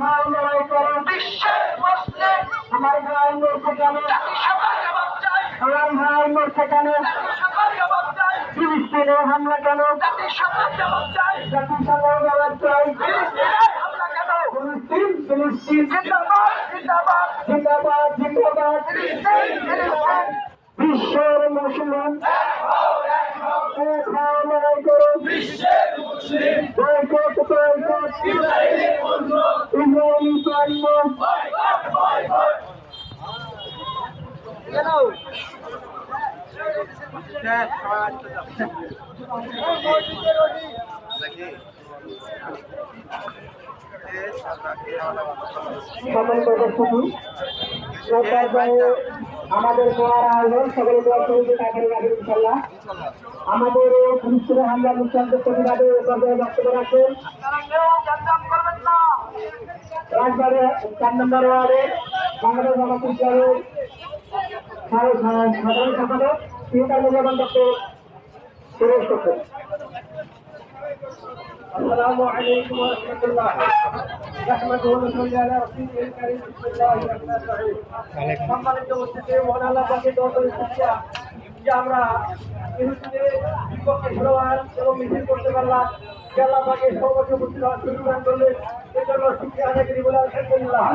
ভাই লড়াই করো বিশ্বের মুসলিম আমার ভাই মরছে কেন আমার ভাই মরছে কেন ফিলিস্তিনে হামলা কেন জাতিসংঘ জবাব চাই ফিলিস্তিন ফিলিস্তিন জিন্দাবাদ জিন্দাবাদ জিন্দাবাদ জিন্দাবাদ বিশ্বের মুসলিম লড়াই করো বিশ্বের মুসলিম বয়কট বয়কট ইসরায়েলি পণ্য আমাদের দোয়ার আয়োজন সকলে দোয়া করতে তাড়াতাড়ি রাখেন ইনশাআল্লাহ। আমাদের ফিলিস্তিনের হামলা মুসলিমদের প্রতিবাদে বক্তব্য রাখবেন রাজবাড়ি 4 নম্বর ওয়ার্ডে বাংলাদেশ জামায়াত ইসলামীর সাধারণ সম্পাদক তিনি মূল্যবান বক্তব্য পেশ করছেন। আসসালামু আলাইকুম ওয়া রাহমাতুল্লাহ নাহমাদুহু ওয়া নুসাল্লি আলা রাসূলিল কারীম বিসমিল্লাহির রহমানির রহিম। সম্মানিত উপস্থিতি মহান আল্লাহ পাকের দরবারে শুকরিয়া যে আমরা ইহুদিদের বিপক্ষে স্লোগান এবং মিছিল করতে পারলাম। আল্লাহ পাকের সর্বোচ্চ উপস্থিত হওয়ার সুযোগ দান করলেন, এর জন্য শুকরিয়া আদায় করি বলে আলহামদুলিল্লাহ।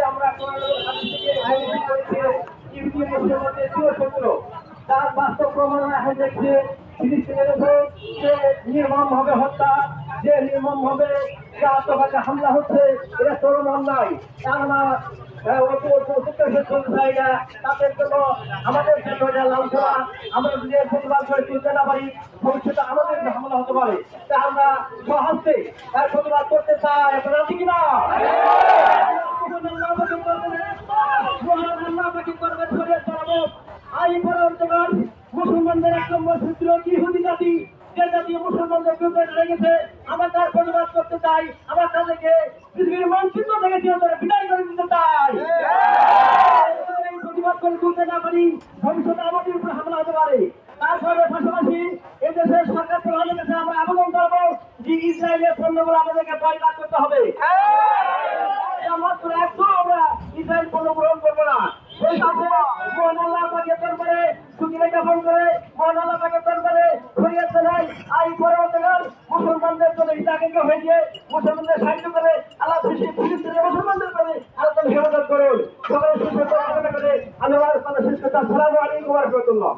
আমরা তার বাস্তব প্রমাণ দেখছে ফিলিস্তিনের উপর যে নির্মম ভাবে হত্যা, যে নির্মম ভাবে আত্মঘাতী হামলা হচ্ছে, এটা চরম অন্যায়। আমরা তাদের জন্য আমাদের লাঞ্ছনা আমরা যদি প্রতিবাদ করে তুলতে না পারি, ভবিষ্যতে আমাদের হামলা হতে পারে। তা আমরা সহজে তার প্রতিবাদ করতে চাই। আপনারা ঠিক না? মুসলমানদের 1 নম্বর সূত্র ইহুদি জাতি, যে জাতি মুসলমানদের বিরুদ্ধে লেগেছে, আমরা তার প্রতিবাদ করতে চাই। আমরা তাদেরকে পৃথিবীর মানচিত্র থেকে চিরতরে বিদায় করে দিতে চাই। প্রতিবাদ করে তুলতে না পারি, ভবিষ্যতে আমাদের উপরে হামলা হতে পারে। তারপরে পাশাপাশি এদেশের সরকার প্রধানের কাছে আমরা আবেদন করবো যে ইসরায়েলের পণ্যগুলো আমাদেরকে বয়কট করতে হবে। মাত্র একদম আমরা ইসরায়েল পণ্য গ্রহণ করবো না। সেই সাথে মহান আল্লাহ পাকের দরবারে শুকরিয়া জ্ঞাপন করে মহান আল্লাহ পাকের দরবারে ফরিয়াদ জানাই, আই পরবর্তীকাল মুসলমানদের জন্য হিতাকাঙ্ক্ষী হয়ে গিয়ে মুসলমানদের সাহায্য করে আল্লাহ ফিলিস্তিনের মুসলমানদের করে আল্লাহ হেফাজত করুন। সকলে সুস্থ করে আল্লাহ শেষ কথা। আসসালামু আলাইকুম ওয়া রাহমাতুল্লাহ।